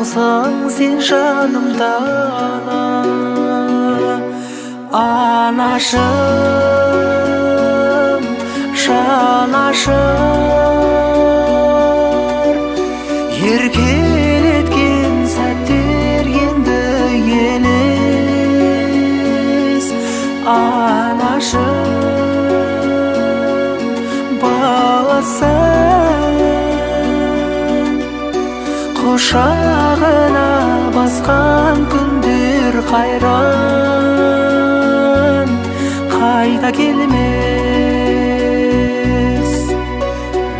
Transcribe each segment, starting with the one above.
болсаң сен жанымда анашым, жанашыр. Еркелеткен сәттер енді елес, анашым, баласың. Құшағына басқан күндер қайран, қайта келмес.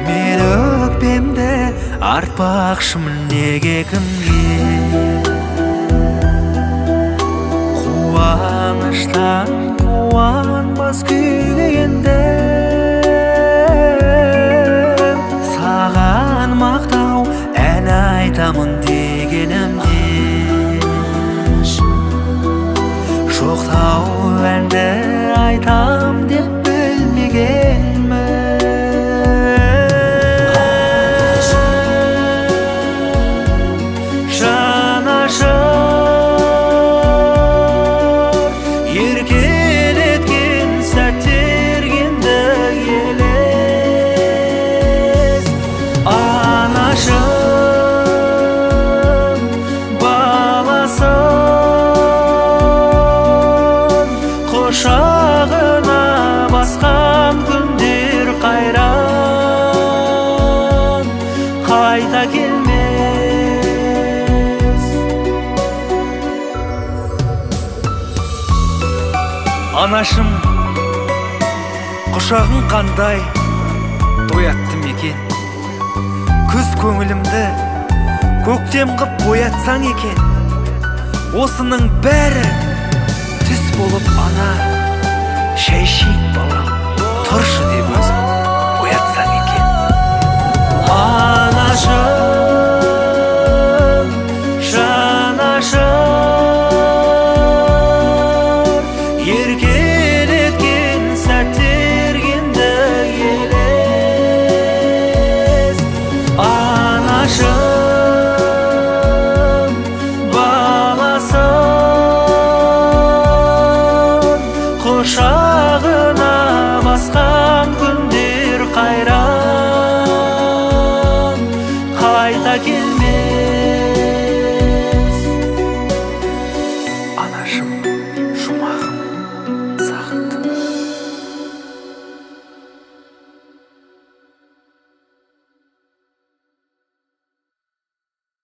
Мен өкпемді артпақшымын неге кімге, қуаныштан қуанбас күйге ендім. Саған мақтау ән айтамын дегенімде, жоқтау әнді айтам деп білмегенмін. Жанашыр, еркелеткен сәттер енді елес, анашым, баласың. Құшағына басқан күндер қайран, қайта келмес. Анашым, құшағың қандай тоятты мекен, күз көңілімді көктем қып боятсаң екен. Осының бәрі түс болып ана, шәй ішейік балам, тұршы деп өзің оятсаң екен. Анашым, жанашыр, еркелеткен сәттер енді елес, анашым, баласың. Құшағына басқан күн